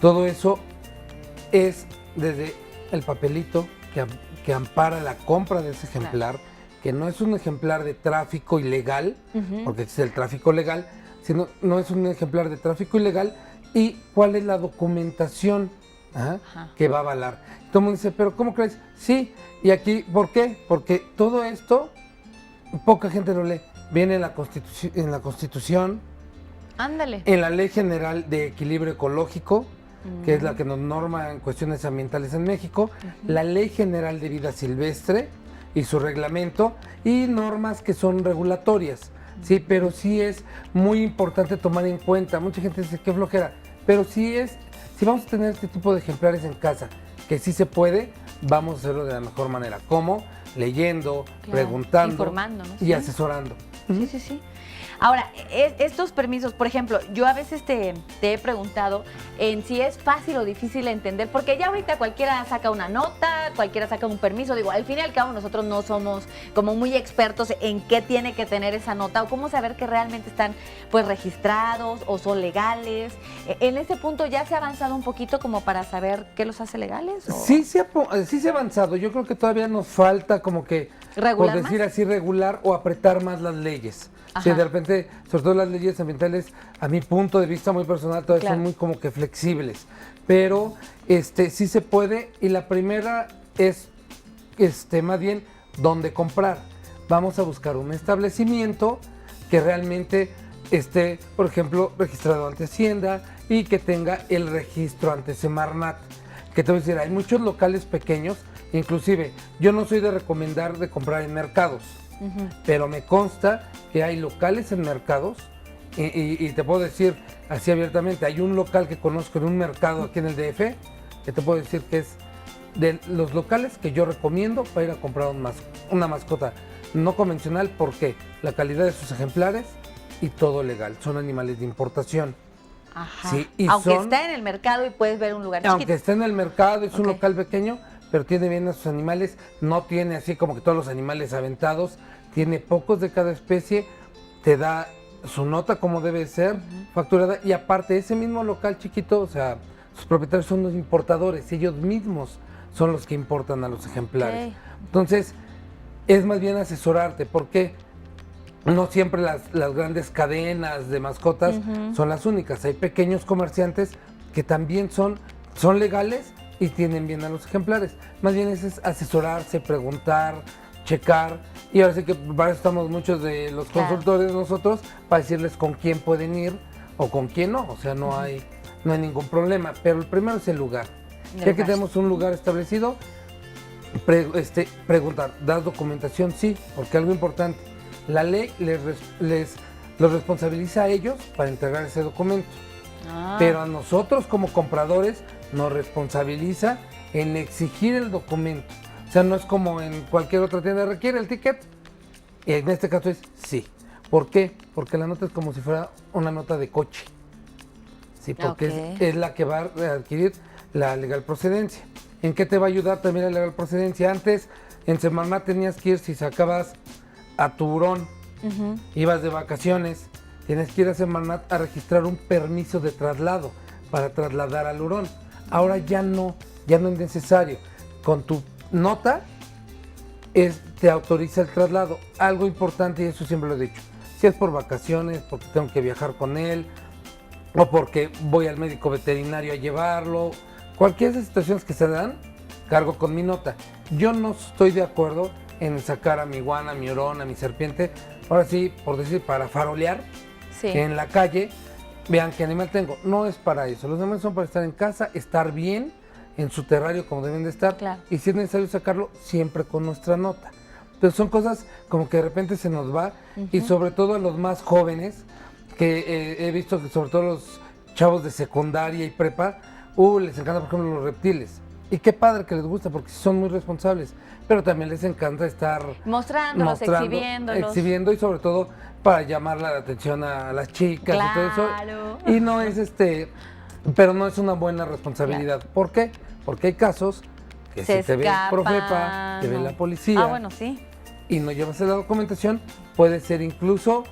todo eso es desde el papelito que ampara la compra de ese ejemplar, que no es un ejemplar de tráfico ilegal, porque es el tráfico legal, sino no es un ejemplar de tráfico ilegal, y cuál es la documentación que va a avalar. Todo el mundo dice, ¿pero cómo crees? Sí, y aquí, ¿por qué? Porque todo esto, poca gente lo lee. Viene en la Constitución, Ándale. en la Ley General de Equilibrio Ecológico, que es la que nos norma en cuestiones ambientales en México, la Ley General de Vida Silvestre y su reglamento, y normas que son regulatorias. Sí, pero sí es muy importante tomar en cuenta. Mucha gente dice que flojera, pero si vamos a tener este tipo de ejemplares en casa, que sí se puede, vamos a hacerlo de la mejor manera. ¿Cómo? Leyendo, preguntando, informando, ¿no? Y asesorando. Sí. Ahora, estos permisos, por ejemplo, yo a veces te he preguntado en si es fácil o difícil de entender, porque ya ahorita cualquiera saca una nota, cualquiera saca un permiso, digo, al fin y al cabo nosotros no somos como muy expertos en qué tiene que tener esa nota o cómo saber que realmente están pues registrados o son legales. En ese punto ya se ha avanzado un poquito como para saber qué los hace legales. ¿O? Sí se ha avanzado, yo creo que todavía nos falta como que, por decir así, regular o apretar más las leyes. Sí, de repente, sobre todo las leyes ambientales, a mi punto de vista muy personal, todavía son muy como que flexibles. Pero sí se puede, y la primera es más bien dónde comprar. Vamos a buscar un establecimiento que realmente esté, por ejemplo, registrado ante Hacienda y que tenga el registro ante Semarnat. Que te voy a decir, hay muchos locales pequeños, inclusive yo no soy de recomendar de comprar en mercados. Pero me consta que hay locales en mercados y te puedo decir así abiertamente, hay un local que conozco en un mercado aquí en el DF, que te puedo decir que es de los locales que yo recomiendo para ir a comprar una mascota no convencional, porque la calidad de sus ejemplares y todo legal, son animales de importación. Sí, y aunque está en el mercado y puedes ver un lugar chiquito. Aunque esté en el mercado, es un local pequeño, pero tiene bien a sus animales, no tiene así como que todos los animales aventados, tiene pocos de cada especie, te da su nota como debe ser, facturada, y aparte ese mismo local chiquito, o sea, sus propietarios son los importadores, ellos mismos son los que importan a los ejemplares. Entonces, es más bien asesorarte, porque no siempre las grandes cadenas de mascotas son las únicas, hay pequeños comerciantes que también son legales y tienen bien a los ejemplares. Más bien es asesorarse, preguntar, checar, y ahora sí que para eso estamos muchos de los consultores nosotros, para decirles con quién pueden ir o con quién no, o sea, no hay ningún problema, pero el primero es el lugar. Ya que tenemos un lugar establecido, preguntar, ¿das documentación? Sí, porque algo importante, la ley los responsabiliza a ellos para entregar ese documento, pero a nosotros como compradores nos responsabiliza en exigir el documento. O sea, no es como en cualquier otra tienda, requiere el ticket, y en este caso es sí. ¿Por qué? Porque la nota es como si fuera una nota de coche. Sí, porque Ok. es la que va a adquirir la legal procedencia. ¿En qué te va a ayudar también la legal procedencia? Antes, en Semarnat tenías que ir, si sacabas a tu hurón, ibas de vacaciones, tienes que ir a Semarnat a registrar un permiso de traslado para trasladar al hurón. Ahora ya no es necesario. Con tu nota te autoriza el traslado. Algo importante, y eso siempre lo he dicho, si es por vacaciones, porque tengo que viajar con él, o porque voy al médico veterinario a llevarlo, cualquiera de esas situaciones que se dan, cargo con mi nota. Yo no estoy de acuerdo en sacar a mi iguana, a mi hurón, a mi serpiente, ahora sí, por decir, para farolear, Sí. que en la calle vean qué animal tengo. No es para eso. Los animales son para estar en casa, estar bien, en su terrario como deben de estar. Claro. Y si es necesario sacarlo, siempre con nuestra nota. Entonces son cosas como que de repente se nos va. Y sobre todo a los más jóvenes, que he visto que sobre todo los chavos de secundaria y prepa, les encanta por ejemplo los reptiles. Y qué padre que les gusta porque son muy responsables. Pero también les encanta estar Mostrándolos, exhibiéndolos. exhibiendo, y sobre todo para llamar la atención a las chicas y todo Claro. eso. Y no es pero no es una buena responsabilidad. Claro. ¿Por qué? Porque hay casos que Se si te ve escapan, Profepa, te ve la policía bueno, sí. y no llevas la documentación, puede ser incluso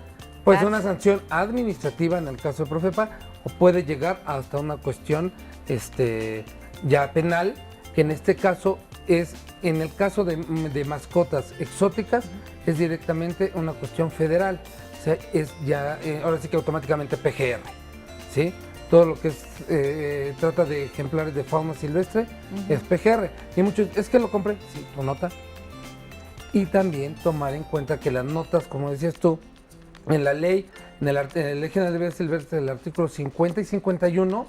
pues Cárcel. una sanción administrativa en el caso de Profepa, o puede llegar hasta una cuestión ya penal, que en este caso en el caso de mascotas exóticas, es directamente una cuestión federal. O sea, es ya, ahora sí que automáticamente PGR, ¿sí? Todo lo que trata de ejemplares de fauna silvestre es PGR. Y muchos, es que lo compré, sí, tu nota. Y también tomar en cuenta que las notas, como decías tú, en la ley, en la Ley General de Vida Silvestre, del artículo 50 y 51,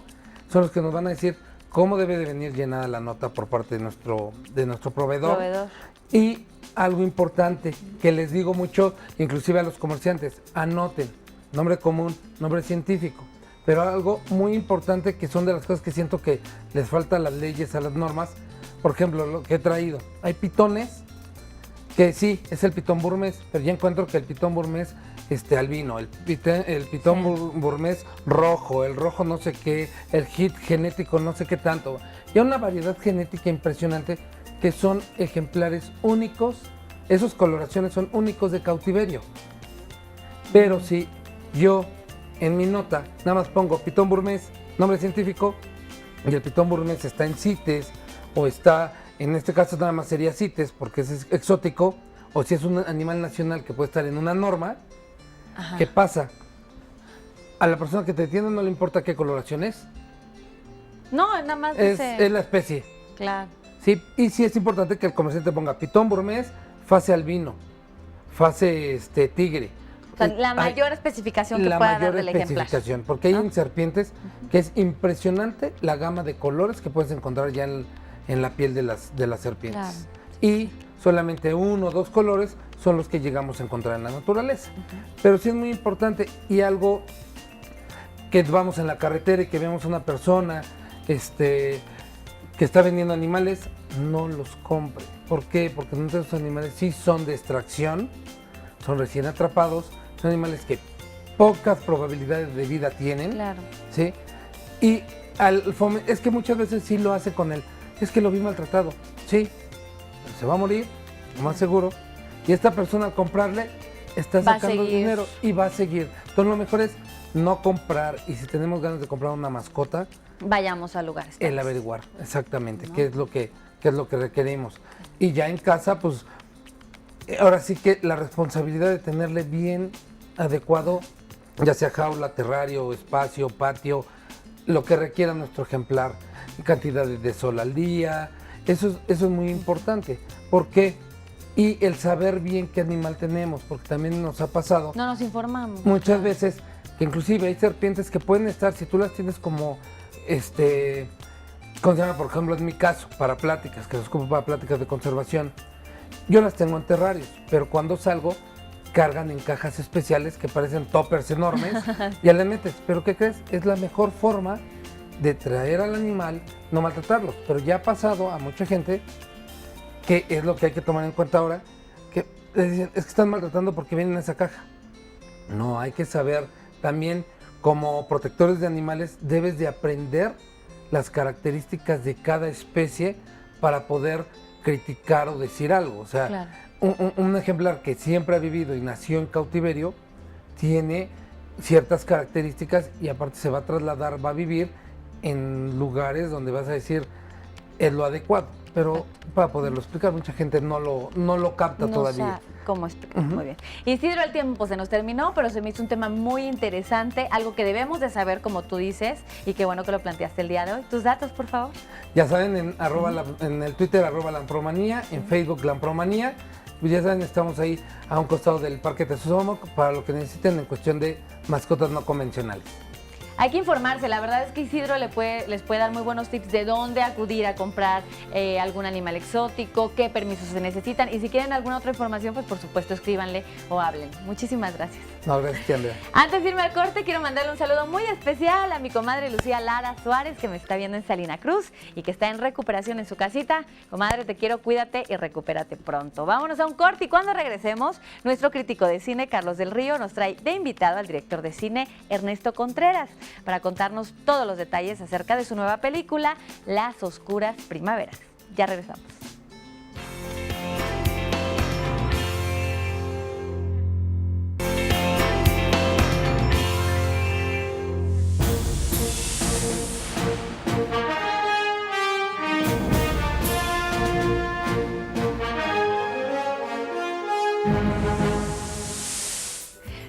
son los que nos van a decir cómo debe de venir llenada la nota por parte de nuestro proveedor. Y algo importante que les digo mucho, inclusive a los comerciantes, anoten nombre común, nombre científico. Pero algo muy importante, que son de las cosas que siento que les falta a las leyes, a las normas, por ejemplo, lo que he traído. Hay pitones que sí, es el pitón burmés, pero ya encuentro que el pitón burmés albino, el pitón burmés rojo, el rojo no sé qué, el hit genético no sé qué tanto. Y hay una variedad genética impresionante que son ejemplares únicos, esas coloraciones son únicos de cautiverio. Pero si yo en mi nota nada más pongo pitón burmés, nombre científico, y el pitón burmés está en CITES, o está, en este caso nada más sería CITES porque es exótico, o si es un animal nacional que puede estar en una norma, Ajá. ¿qué pasa? A la persona que te atiende no le importa qué coloración es No, nada más dice. es la especie. Claro. Sí, y sí es importante que el comerciante ponga pitón burmés, fase albino, fase tigre. O sea, la mayor especificación que la pueda mayor dar del ejemplar. especificación, porque hay ¿No? en serpientes que es impresionante la gama de colores que puedes encontrar ya en la piel de las serpientes. Claro. Y solamente 1 o 2 colores son los que llegamos a encontrar en la naturaleza. Pero sí es muy importante, y algo que vamos en la carretera y que vemos una persona que está vendiendo animales, no los compre. ¿Por qué? Porque muchos de esos animales sí son de extracción, son recién atrapados, son animales que pocas probabilidades de vida tienen. Claro. ¿Sí? Y es que muchas veces sí lo hace con él. Es que lo vi maltratado. Sí, pero se va a morir, lo más seguro. Y esta persona al comprarle está Va a sacando seguir. dinero y va a seguir. Entonces lo mejor es no comprar, y si tenemos ganas de comprar una mascota, Vayamos a lugares. el averiguar exactamente qué es lo que requerimos. Y ya en casa, pues, ahora sí que la responsabilidad de tenerle bien adecuado, ya sea jaula, terrario, espacio, patio, lo que requiera nuestro ejemplar, cantidades de sol al día, eso es muy importante. ¿Por qué? Y el saber bien qué animal tenemos, porque también nos ha pasado No nos informamos. muchas veces que inclusive hay serpientes que pueden estar, si tú las tienes como, ¿cómo se llama? Por ejemplo, en mi caso, para pláticas, que los ocupo para pláticas de conservación, yo las tengo en terrarios, pero cuando salgo, cargan en cajas especiales que parecen toppers enormes, ya le metes. ¿Pero qué crees? Es la mejor forma de traer al animal, no maltratarlos. Pero ya ha pasado a mucha gente, que es lo que hay que tomar en cuenta ahora, que les dicen, es que están maltratando porque vienen en esa caja. No, hay que saber también, como protectores de animales, debes de aprender las características de cada especie para poder criticar o decir algo. O sea, Claro. un ejemplar que siempre ha vivido y nació en cautiverio tiene ciertas características y aparte se va a trasladar, va a vivir en lugares donde vas a decir es lo adecuado. Pero para poderlo explicar, mucha gente no lo capta No todavía. sé cómo explicar. Muy bien. Isidro, el tiempo se nos terminó, pero se me hizo un tema muy interesante, algo que debemos de saber, como tú dices, y qué bueno que lo planteaste el día de hoy. Tus datos, por favor. Ya saben, en el Twitter @lampromanía, en Facebook Lampromanía. Pues ya saben, estamos ahí a un costado del Parque Tesosomoc para lo que necesiten en cuestión de mascotas no convencionales. Hay que informarse, la verdad es que Isidro les puede dar muy buenos tips de dónde acudir a comprar algún animal exótico, qué permisos se necesitan, y si quieren alguna otra información, pues por supuesto escríbanle o hablen. Muchísimas gracias. No, gracias, Andrea. Antes de irme al corte, quiero mandarle un saludo muy especial a mi comadre Lucía Lara Suárez, que me está viendo en Salina Cruz y que está en recuperación en su casita. Comadre, te quiero, cuídate y recupérate pronto. Vámonos a un corte y cuando regresemos, nuestro crítico de cine, Carlos del Río, nos trae de invitado al director de cine, Ernesto Contreras, para contarnos todos los detalles acerca de su nueva película, Las Oscuras Primaveras. Ya regresamos.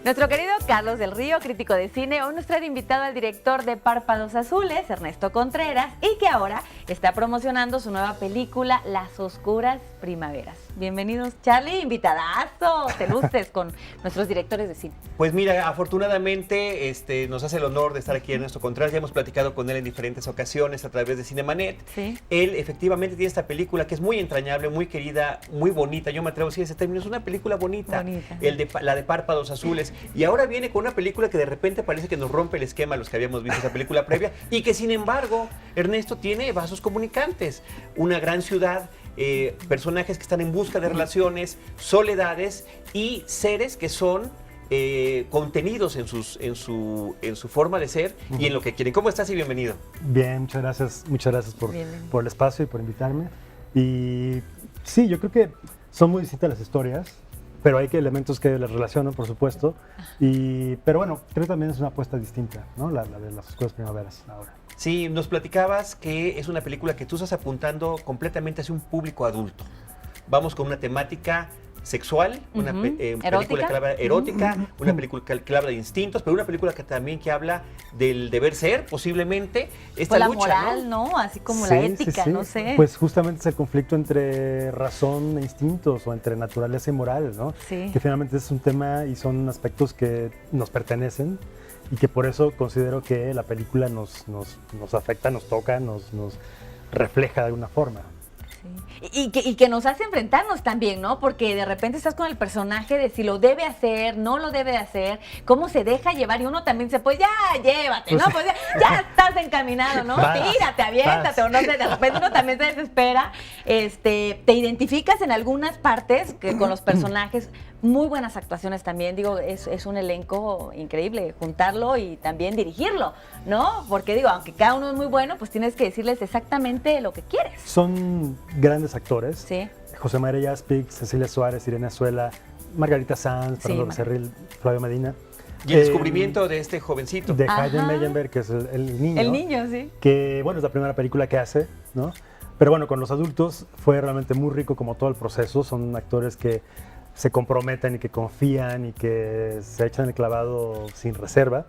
Nuestro querido Carlos del Río, crítico de cine, hoy nos trae invitado al director de Párpados Azules, Ernesto Contreras, y que ahora está promocionando su nueva película, Las Oscuras Primaveras. Bienvenidos, Charlie, invitadazo, te luces con nuestros directores de cine. Pues mira, afortunadamente nos hace el honor de estar aquí Ernesto Contreras. Ya hemos platicado con él en diferentes ocasiones a través de Cinemanet. Sí. Él efectivamente tiene esta película que es muy entrañable, muy querida, muy bonita. Yo me atrevo a decir ese término, es una película bonita. Bonita. La de Párpados Azules. Y ahora viene con una película que de repente parece que nos rompe el esquema a los que habíamos visto esa película previa y que sin embargo Ernesto tiene vasos comunicantes. Una gran ciudad, personajes que están en busca de relaciones, soledades y seres que son contenidos en su forma de ser y en lo que quieren. ¿Cómo estás y bienvenido? Bien, muchas gracias Bienvenido. por el espacio y por invitarme. Y sí, yo creo que son muy distintas las historias, pero hay elementos que las relacionan, por supuesto. Pero bueno, creo que también es una apuesta distinta, ¿no? La de Las Oscuras Primaveras ahora. Sí, nos platicabas que es una película que tú estás apuntando completamente hacia un público adulto. Vamos con una temática sexual, una película que habla erótica, una película que habla de instintos, pero una película que también habla del deber ser, posiblemente, esta Pues la lucha, moral, ¿no? Así como la ética, no sé. Pues justamente es el conflicto entre razón e instintos o entre naturaleza y moral, ¿no? Sí. Que finalmente es un tema y son aspectos que nos pertenecen y que por eso considero que la película nos afecta, nos toca, nos refleja de alguna forma. Sí. Y que nos hace enfrentarnos también, ¿no? Porque de repente estás con el personaje de si lo debe hacer, no lo debe hacer, cómo se deja llevar y uno también se puede, ya, llévate, ¿no? Pues ya estás encaminado, ¿no? Tírate, aviéntate, o no sé, de repente uno también se desespera. Te identificas en algunas partes con los personajes, muy buenas actuaciones también, digo, es un elenco increíble, juntarlo y también dirigirlo, ¿no? Porque digo, aunque cada uno es muy bueno, pues tienes que decirles exactamente lo que quieres. Son grandes actores. Sí. José María Jaspic, Cecilia Suárez, Irene Azuela, Margarita Sanz, Fernando Becerril, Flavio Medina. Y el descubrimiento de este jovencito. De Hayden Meyenberg, que es el niño. El niño, sí. Que, bueno, es la primera película que hace, ¿no? Pero bueno, con los adultos fue realmente muy rico como todo el proceso. Son actores que se comprometen y que confían y que se echan el clavado sin reserva.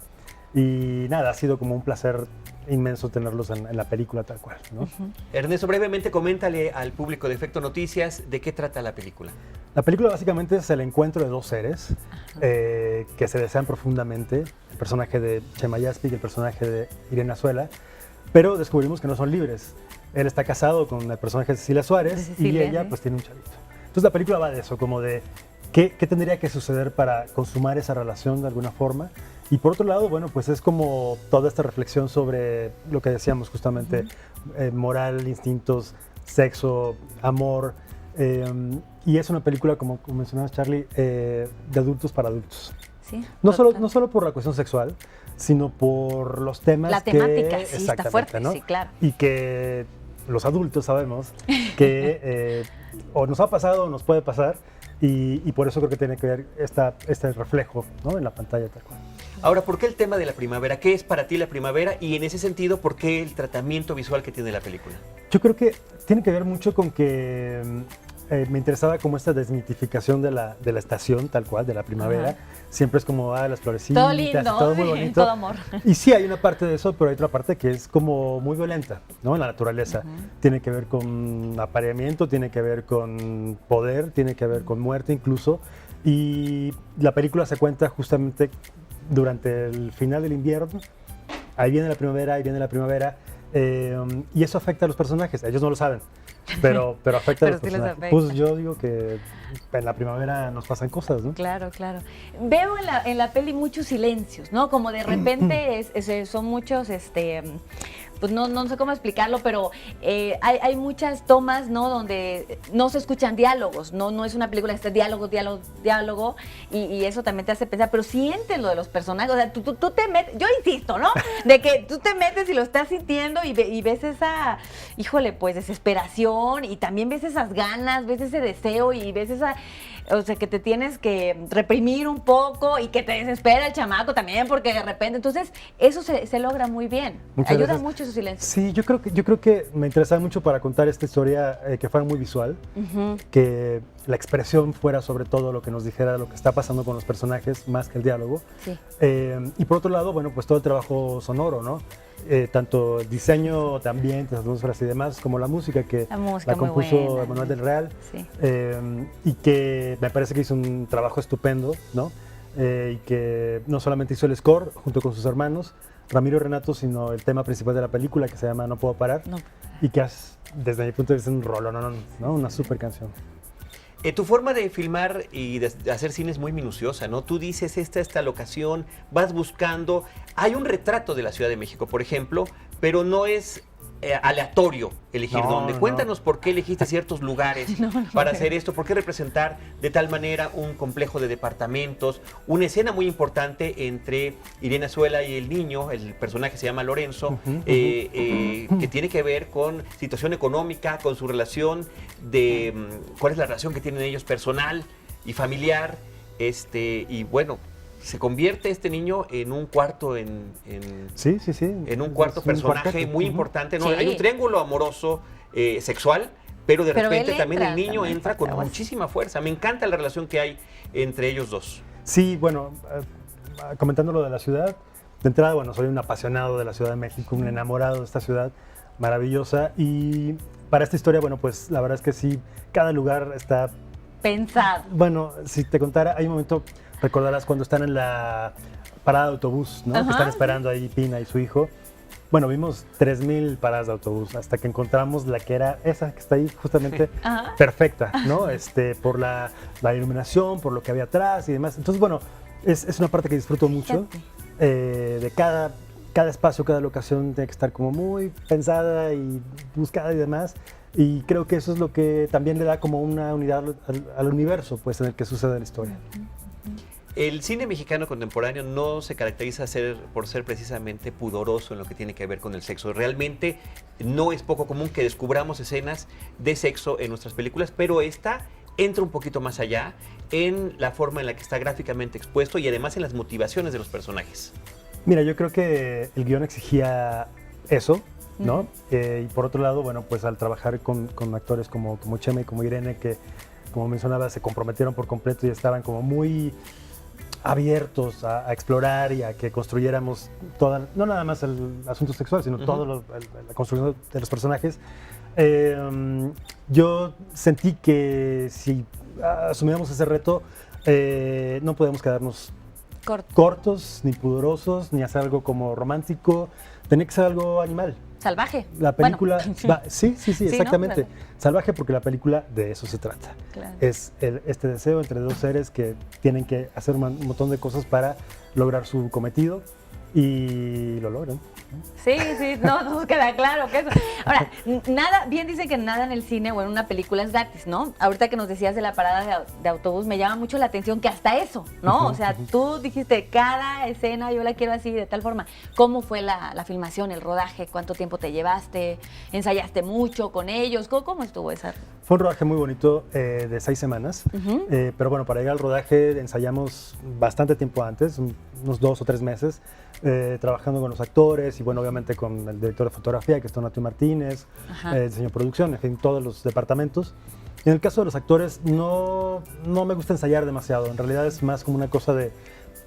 Y nada, ha sido como un placer inmenso tenerlos en la película tal cual, ¿no? Ernesto, brevemente coméntale al público de Efecto Noticias de qué trata la película. La película básicamente es el encuentro de dos seres que se desean profundamente, el personaje de Chema Jaspic y el personaje de Irene Azuela, pero descubrimos que no son libres. Él está casado con el personaje de Cecilia Suárez y ella pues tiene un chavito. Entonces la película va de eso, como de qué tendría que suceder para consumar esa relación de alguna forma. Y por otro lado, bueno, pues es como toda esta reflexión sobre lo que decíamos justamente, moral, instintos, sexo, amor. Y es una película, como mencionabas, Charlie, de adultos para adultos. Sí, No solo, total. no solo por la cuestión sexual, sino por los temas La que... temática, sí, está Exactamente, fuerte, ¿no? sí, claro. Y que los adultos sabemos que o nos ha pasado o nos puede pasar, y por eso creo que tiene que ver este reflejo, ¿no?, en la pantalla tal cual. Ahora, ¿por qué el tema de la primavera? ¿Qué es para ti la primavera? Y en ese sentido, ¿por qué el tratamiento visual que tiene la película? Yo creo que tiene que ver mucho con que me interesaba como esta desmitificación de la estación tal cual, de la primavera. Ajá. Siempre es como, las florecitas, Todo lindo, todo muy bonito. todo amor. Y sí, hay una parte de eso, pero hay otra parte que es como muy violenta, ¿no? En la naturaleza. Tiene que ver con apareamiento, tiene que ver con poder, tiene que ver con muerte incluso. Y la película se cuenta justamente durante el final del invierno. Ahí viene la primavera, ahí viene la primavera. Y eso afecta a los personajes. Ellos no lo saben, pero afecta a Pero los sí les personajes. afecta. Pues yo digo que en la primavera nos pasan cosas, ¿no? Claro, claro. Veo en la peli muchos silencios, ¿no? Como de repente son muchos, pues no sé cómo explicarlo, pero hay muchas tomas, ¿no? Donde no se escuchan diálogos, no es una película que esté diálogo, y eso también te hace pensar, pero sientes lo de los personajes, o sea, tú te metes, yo insisto, ¿no? De que tú te metes y lo estás sintiendo y ves esa, híjole, pues desesperación, y también ves esas ganas, ves ese deseo y ves esa, o sea, que te tienes que reprimir un poco y que te desespera el chamaco también, porque de repente, entonces, eso se logra muy bien. Muchas Ayuda gracias. mucho esos silencios. Sí, yo creo que me interesaba mucho para contar esta historia que fuera muy visual, que la expresión fuera sobre todo lo que nos dijera lo que está pasando con los personajes, más que el diálogo. Sí. Y por otro lado, bueno, pues todo el trabajo sonoro, ¿no? Tanto el diseño de ambientes, atmósferas y demás, como la música que La música muy compuso buena. Emanuel del Real, Sí. y que me parece que hizo un trabajo estupendo, ¿no? Y que no solamente hizo el score junto con sus hermanos, Ramiro y Renato, sino el tema principal de la película, que se llama No Puedo Parar, No. y que desde mi punto de vista, un rollo, ¿no? Una super canción. Tu forma de filmar y de hacer cine es muy minuciosa, ¿no? Tú dices, esta locación, vas buscando. Hay un retrato de la Ciudad de México, por ejemplo, pero no es aleatorio elegir No, dónde. no. Cuéntanos por qué elegiste ciertos lugares para hacer esto, por qué representar de tal manera un complejo de departamentos, una escena muy importante entre Irene Azuela y el niño, el personaje se llama Lorenzo, que tiene que ver con situación económica, con su relación de cuál es la relación que tienen ellos personal y familiar, y bueno, se convierte este niño en un cuarto Sí. en un cuarto Es un personaje cuarteto. muy importante, ¿no? Sí. Hay un triángulo amoroso sexual, pero de Pero repente él también el entra niño también, entra con aguas. muchísima fuerza. Me encanta la relación que hay entre ellos dos. Sí, bueno, comentando lo de la ciudad, de entrada, bueno, soy un apasionado de la Ciudad de México, un enamorado de esta ciudad maravillosa, y para esta historia, bueno, pues la verdad es que sí, cada lugar está, Pensado. bueno, si te contara, hay un momento, recordarás cuando están en la parada de autobús, ¿no? Ajá, Que están esperando ahí Pina y su hijo. Bueno, vimos 3,000 paradas de autobús hasta que encontramos la que era esa que está ahí justamente Ajá. perfecta, ¿no? Por la iluminación, por lo que había atrás y demás. Entonces, bueno, es una parte que disfruto mucho. De cada espacio, cada locación tiene que estar como muy pensada y buscada y demás. Y creo que eso es lo que también le da como una unidad al universo, pues, en el que sucede la historia. El cine mexicano contemporáneo no se caracteriza por ser precisamente pudoroso en lo que tiene que ver con el sexo. Realmente no es poco común que descubramos escenas de sexo en nuestras películas, pero esta entra un poquito más allá en la forma en la que está gráficamente expuesto y además en las motivaciones de los personajes. Mira, yo creo que el guión exigía eso, ¿no? Y por otro lado, bueno, pues al trabajar con actores como Chema y como Irene, que como mencionaba, se comprometieron por completo y estaban como muy abiertos a explorar y a que construyéramos no nada más el asunto sexual, sino todo la construcción de los personajes. Yo sentí que si asumíamos ese reto, no podíamos quedarnos cortos, ni pudorosos, ni hacer algo como romántico. Tenía que ser algo animal. Salvaje. La película, Bueno. sí, ¿no? exactamente. Salvaje, porque la película de eso se trata. Claro. Es este deseo entre dos seres que tienen que hacer un montón de cosas para lograr su cometido. y lo logran. Sí, sí, no, nos queda claro que eso. Ahora, nada, bien dicen que nada en el cine o en una película es gratis, ¿no? Ahorita que nos decías de la parada de autobús, me llama mucho la atención que hasta eso, ¿no? O sea, tú dijiste, cada escena yo la quiero así, de tal forma. ¿Cómo fue la filmación, el rodaje? ¿Cuánto tiempo te llevaste? ¿Ensayaste mucho con ellos? ¿Cómo estuvo esa? Fue un rodaje muy bonito de 6 semanas, pero bueno, para llegar al rodaje ensayamos bastante tiempo antes, unos 2 o 3 meses, trabajando con los actores y bueno, obviamente con el director de fotografía, que es Tonatio Martínez, diseño de producción, en fin, todos los departamentos. En el caso de los actores, no me gusta ensayar demasiado, en realidad es más como una cosa de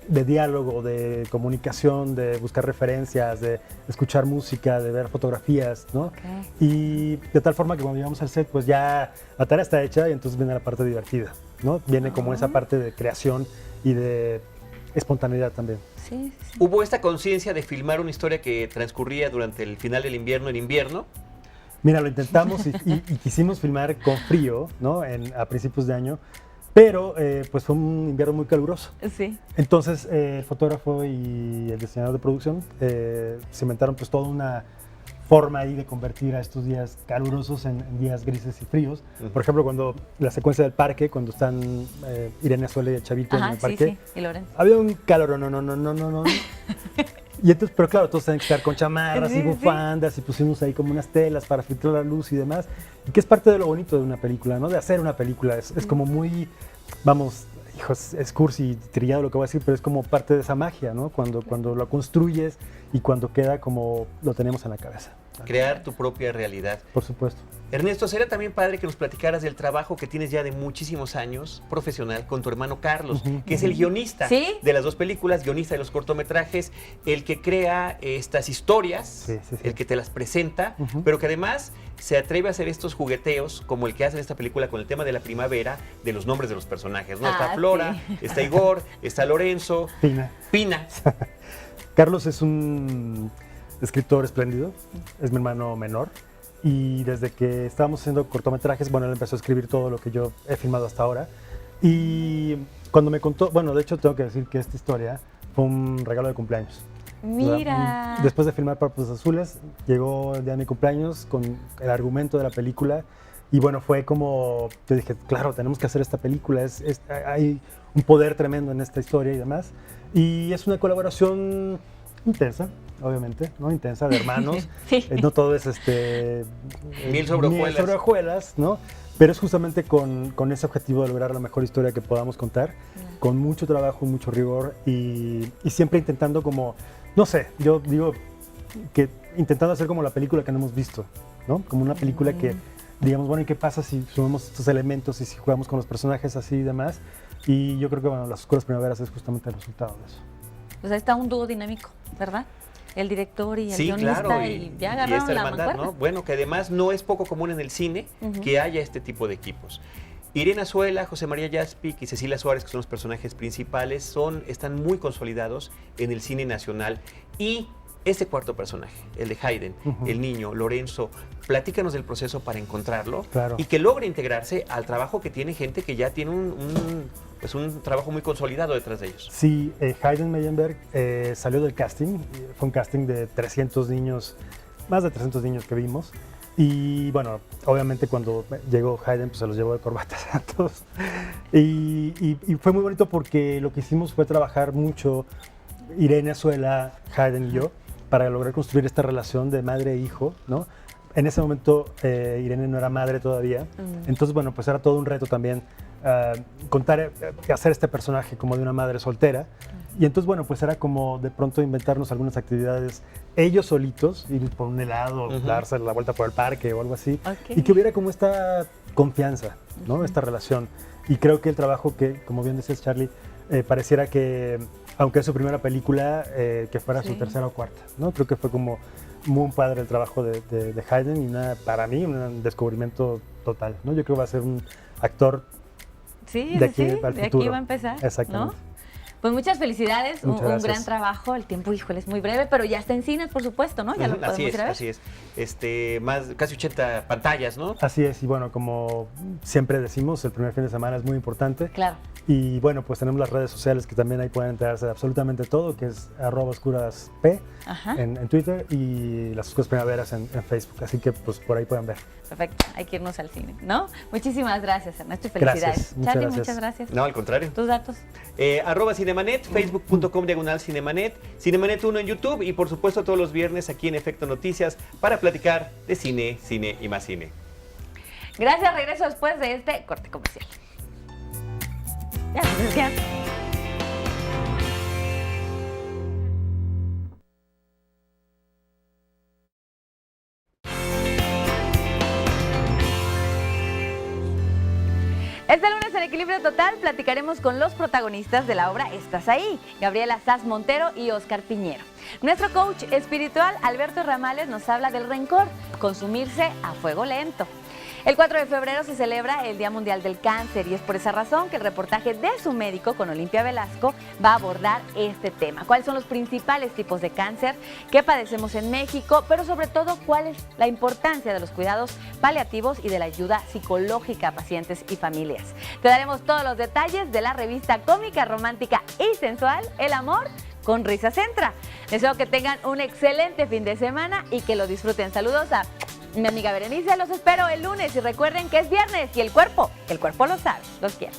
diálogo, de comunicación, de buscar referencias, de escuchar música, de ver fotografías, ¿no? Okay. Y de tal forma que cuando llegamos al set, pues ya la tarea está hecha y entonces viene la parte divertida, ¿no? Viene como esa parte de creación y de espontaneidad también. Sí, sí. ¿Hubo esta conciencia de filmar una historia que transcurría durante el final del invierno en invierno? Mira, lo intentamos y quisimos filmar con frío, ¿no? A principios de año, pero pues fue un invierno muy caluroso. Sí. Entonces el fotógrafo y el diseñador de producción se inventaron pues toda una forma ahí de convertir a estos días calurosos en días grises y fríos. Por ejemplo, cuando la secuencia del parque, cuando están Irene Azuela y el chavito en el parque, sí, y Lorenzo. había un calor, no. Y entonces, pero claro, todos tenían que estar con chamarras y bufandas y pusimos ahí como unas telas para filtrar la luz y demás. Y que es parte de lo bonito de una película, ¿no? De hacer una película. Es como muy, vamos, hijos, es cursi y trillado lo que voy a decir, pero es como parte de esa magia, ¿no? Cuando lo construyes y cuando queda como lo tenemos en la cabeza. Crear tu propia realidad. Por supuesto. Ernesto, sería también padre que nos platicaras del trabajo que tienes ya de muchísimos años profesional con tu hermano Carlos, que es el guionista de las 2 películas, guionista de los cortometrajes, el que crea estas historias, el que te las presenta, pero que además se atreve a hacer estos jugueteos como el que hace en esta película con el tema de la primavera, de los nombres de los personajes, ¿no? Está Flora, está Igor, está Lorenzo, Pina. Carlos es un escritor espléndido, es mi hermano menor. Y desde que estábamos haciendo cortometrajes, bueno, él empezó a escribir todo lo que yo he filmado hasta ahora. Y cuando me contó, bueno, de hecho tengo que decir que esta historia fue un regalo de cumpleaños. Mira. Después de filmar Párpados Azules, llegó el día de mi cumpleaños con el argumento de la película. Y bueno, fue como, yo dije, claro, tenemos que hacer esta película, hay un poder tremendo en esta historia y demás. Y es una colaboración intensa, obviamente, ¿no? Intensa, de hermanos. No todo es miel sobre hojuelas, ¿no? Pero es justamente con ese objetivo de lograr la mejor historia que podamos contar, con mucho trabajo, mucho rigor y siempre intentando como, no sé, yo digo que intentando hacer como la película que no hemos visto, ¿no? Como una película que digamos, bueno, ¿y qué pasa si sumamos estos elementos y si jugamos con los personajes así y demás? Y yo creo que, bueno, Las Oscuras Primaveras es justamente el resultado de eso. Pues ahí está un dúo dinámico, ¿verdad? El director y el guionista, claro, y ya agarraron esta la hermandad, mancuerna. ¿no? Bueno, que además no es poco común en el cine que haya este tipo de equipos. Irene Azuela, José María Jaspic y Cecilia Suárez, que son los personajes principales, están muy consolidados en el cine nacional. Y este cuarto personaje, el de Hayden, el niño, Lorenzo, platícanos del proceso para encontrarlo y que logre integrarse al trabajo que tiene gente que ya tiene un trabajo muy consolidado detrás de ellos. Sí, Hayden Meyenberg salió del casting, fue un casting de 300 niños, más de 300 niños que vimos. Y bueno, obviamente cuando llegó Hayden, pues se los llevó de corbatas a todos. Y fue muy bonito porque lo que hicimos fue trabajar mucho, Irene Azuela, Hayden y yo, para lograr construir esta relación de madre e hijo, ¿no? En ese momento Irene no era madre todavía, entonces bueno, pues era todo un reto también hacer este personaje como de una madre soltera. Y entonces bueno, pues era como de pronto inventarnos algunas actividades ellos solitos, ir por un helado, darse la vuelta por el parque o algo así, y que hubiera como esta confianza, ¿no? Esta relación. Y creo que el trabajo que, como bien decías, Charlie, pareciera que, aunque es su primera película, que fuera su tercera o cuarta, ¿no? Creo que fue como muy padre el trabajo de Hayden y para mí un descubrimiento total, ¿no? Yo creo que va a ser un actor de aquí al futuro. De aquí va a empezar, exactamente. ¿no? Pues muchas felicidades, muchas un gran trabajo. El tiempo, híjole, es muy breve, pero ya está en cines, por supuesto, ¿no? Ya lo podemos ir a ver. Así es. Casi 80 pantallas, ¿no? Así es, y bueno, como siempre decimos, el primer fin de semana es muy importante. Claro. Y bueno, pues tenemos las redes sociales que también ahí pueden enterarse de absolutamente todo, que es @oscurasp Ajá. en Twitter y Las Oscuras Primaveras en Facebook. Así que pues por ahí pueden ver. Perfecto, hay que irnos al cine, ¿no? Muchísimas gracias, Ernesto, y felicidades. Gracias, muchas Charlie, gracias. muchas gracias. No, al contrario. ¿Tus datos? @Cinemanet, facebook.com/Cinemanet, Cinemanet 1 en YouTube y por supuesto todos los viernes aquí en Efecto Noticias para platicar de cine, cine y más cine. Gracias, regreso después de este corte comercial. Ya. Este lunes en Equilibrio Total platicaremos con los protagonistas de la obra Estás ahí, Gabriela Sass Montero y Oscar Piñero. Nuestro coach espiritual, Alberto Ramales, nos habla del rencor, consumirse a fuego lento. El 4 de febrero se celebra el Día Mundial del Cáncer y es por esa razón que el reportaje de su médico con Olimpia Velasco va a abordar este tema. ¿Cuáles son los principales tipos de cáncer que padecemos en México? Pero sobre todo, ¿cuál es la importancia de los cuidados paliativos y de la ayuda psicológica a pacientes y familias? Te daremos todos los detalles de la revista cómica, romántica y sensual El Amor con Risa Centra. Deseo que tengan un excelente fin de semana y que lo disfruten. Saludos a mi amiga Berenice, los espero el lunes y recuerden que es viernes y el cuerpo lo sabe. Los quiero.